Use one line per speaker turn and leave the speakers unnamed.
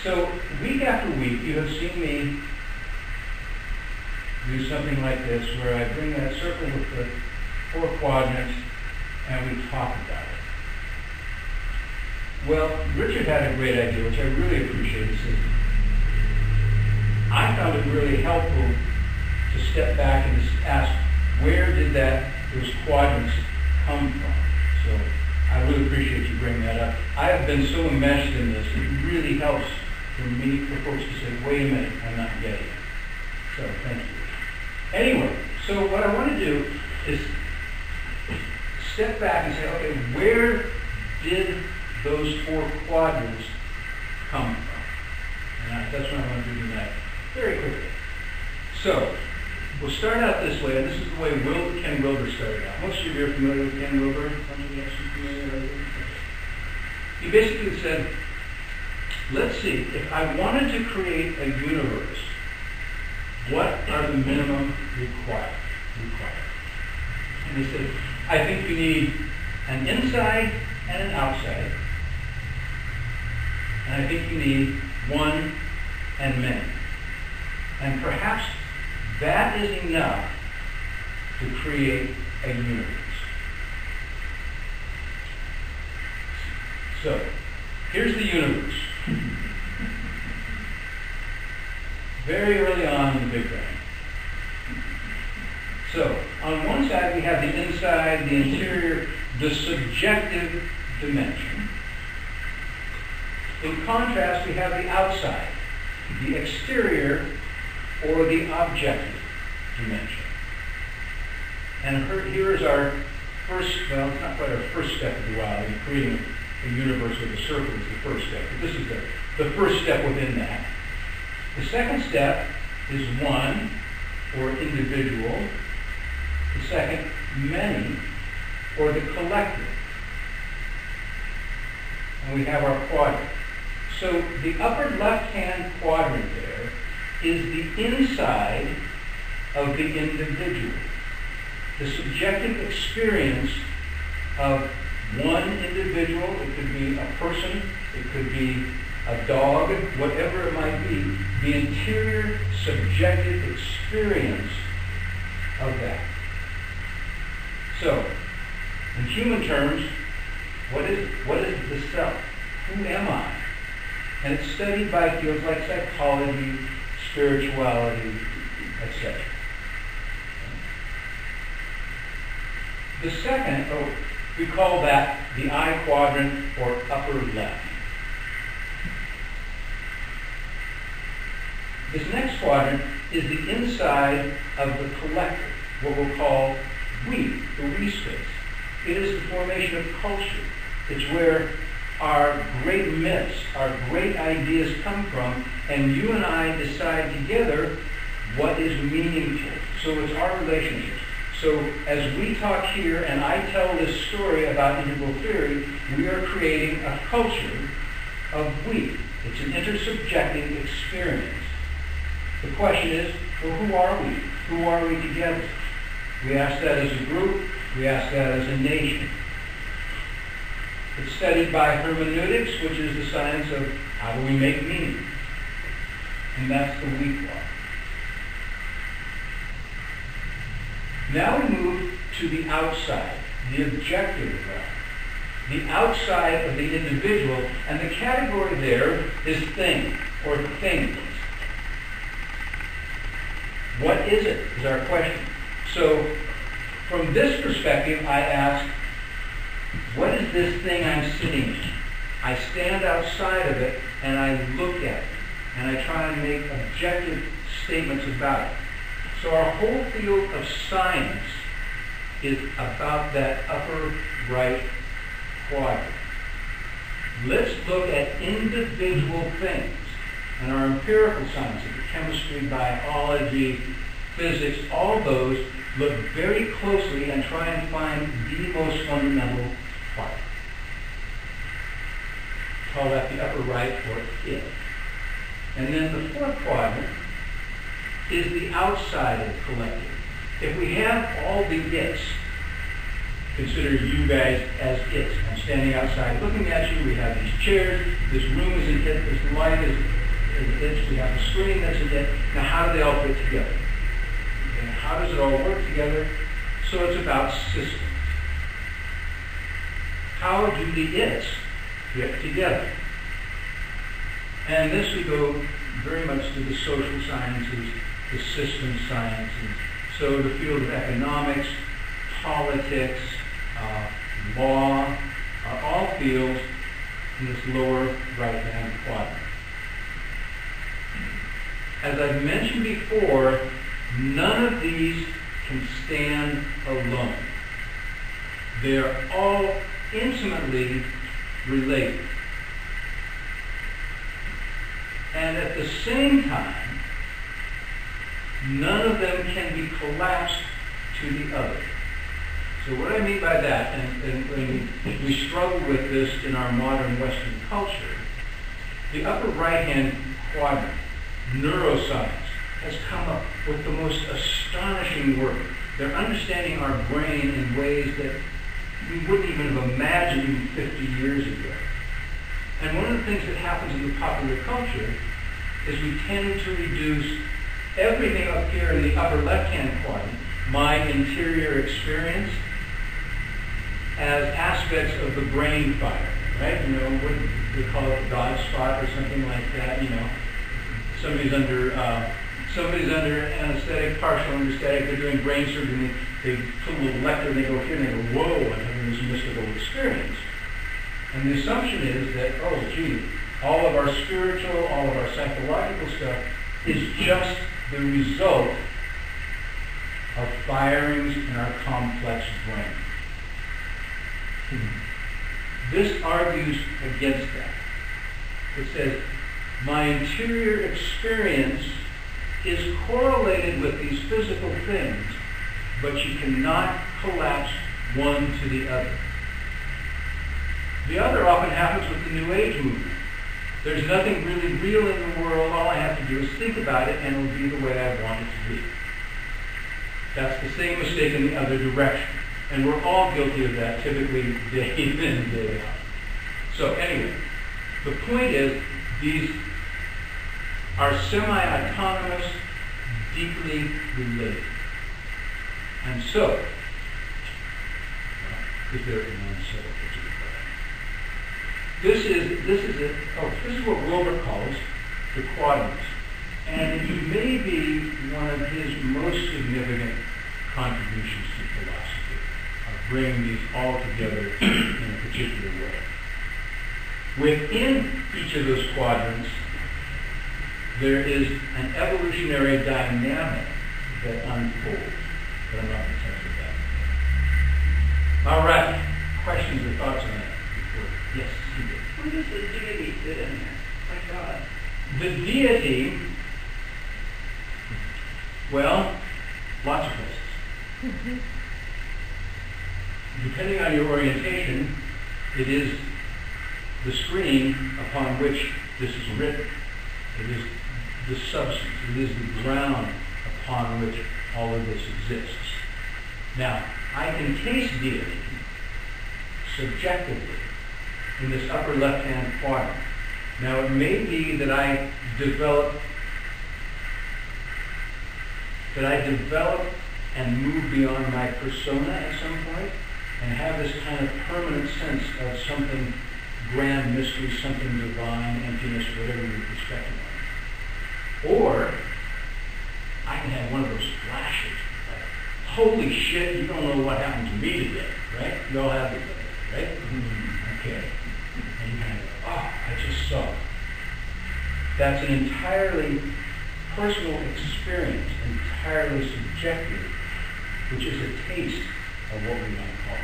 So week after week, you have seen me do something like this, where I bring that circle with the 4 quadrants and we talk about it. Well, Richard had a great idea, which I really appreciate. He said, I found it really helpful to step back and just ask, where did those quadrants come from? So I really appreciate you bringing that up. I have been so enmeshed in this, it really helps for me, for folks to say, wait a minute, I'm not getting it. So thank you. Anyway, so what I want to do is step back and say, okay, where did those 4 quadrants come from? And that's what I want to do tonight, very quickly. So, we'll start out this way, and this is the way Ken Wilber started out. Most of you are familiar with Ken Wilber. Some of you actually familiar with him. He basically said, let's see, if I wanted to create a universe, what are the minimum required? And he said, I think you need an inside and an outside. And I think you need one and many. And perhaps that is enough to create a universe. So, here's the universe. Very early on in the Big Bang. So, on one side we have the inside, the interior, the subjective dimension. In contrast, we have the outside, the exterior, or the objective dimension. And here is our first, well, it's not quite our first step of duality. Creating a universe with a circle is the first step. But this is the first step within that. The second step is one, or individual. The second, many, or the collective. And we have our quadrant. So the upper left-hand quadrant there is the inside of the individual. The subjective experience of one individual. It could be a person, it could be a dog, whatever it might be. The interior subjective experience of that. So, in human terms, what is the self? Who am I? And it's studied by fields like psychology, spirituality, etc. The second, we call that the I quadrant, or upper left. This next quadrant is the inside of the collective, what we'll call we, the we space. It is the formation of culture. It's where our great myths, our great ideas come from, and you and I decide together what is meaningful. So it's our relationships. So as we talk here and I tell this story about integral theory, we are creating a culture of we. It's an intersubjective experience. The question is, well, who are we? Who are we together? We ask that as a group. We ask that as a nation. It's studied by hermeneutics, which is the science of how do we make meaning. And that's the we part. Now we move to the outside, the objective realm. The outside of the individual, and the category there is thing, or things. What is it, is our question. So, from this perspective, I ask, what is this thing I'm sitting in? I stand outside of it, and I look at it, and I try and make objective statements about it. So our whole field of science is about that upper right quadrant. Let's look at individual things. And our empirical sciences, chemistry, biology, physics, all those look very closely and try and find the most fundamental part. Call that the upper right, or it. And then the fourth quadrant is the outside of the collective. If we have all the its, consider you guys as its, and standing outside looking at you. We have these chairs. This room is a hit. This light is a hit. We have a screen that's a hit. Now, how do they all fit together? And how does it all work together? So it's about systems. How do the its fit together? And this we go very much to the social sciences, the system sciences. So the field of economics, politics, law, are all fields in this lower right-hand quadrant. As I've mentioned before, none of these can stand alone. They are all intimately related. And at the same time, none of them can be collapsed to the other. So what I mean by that, and when we struggle with this in our modern Western culture, the upper right-hand quadrant, neuroscience, has come up with the most astonishing work. They're understanding our brain in ways that we wouldn't even have imagined even 50 years ago. And one of the things that happens in the popular culture is we tend to reduce everything up here in the upper left-hand quadrant, my interior experience, as aspects of the brain fire, right? You know, what they call it, God spot or something like that, you know. Somebody's under anesthetic, partial anesthetic, they're doing brain surgery, and they put a little lecture and they go here and they go, whoa, and having this mystical experience. And the assumption is that, oh, gee, all of our spiritual, all of our psychological stuff is just the result of firings in our complex brain. This argues against that. It says, my interior experience is correlated with these physical things, but you cannot collapse one to the other. The other often happens with the New Age movement. There's nothing really real in the world. All I have to do is think about it, and it will be the way I want it to be. That's the same mistake in the other direction. And we're all guilty of that, typically day in and day out. So anyway, the point is, these are semi-autonomous, deeply related. And so, if they're non-self, this is what Wilber calls the quadrants. And it may be one of his most significant contributions to philosophy, of bringing these all together in a particular way. Within each of those quadrants, there is an evolutionary dynamic that unfolds, but I'm not going to touch with that. All right. Questions or thoughts on that? Yes, you did.
Where does the deity fit in there? My God.
The deity, well, lots of places. Depending on your orientation, it is the screen upon which this is written. It is the substance. It is the ground upon which all of this exists. Now, I can taste deity subjectively in this upper left-hand quadrant. Now, it may be that I develop and move beyond my persona at some point and have this kind of permanent sense of something grand mystery, something divine, emptiness, whatever your perspective on it. Or I can have one of those flashes, like, holy shit, you don't know what happened to me today, right? You all have this, right? Okay. And you kind of go, oh, I just saw it. That's an entirely personal experience, entirely subjective, which is a taste of what we might call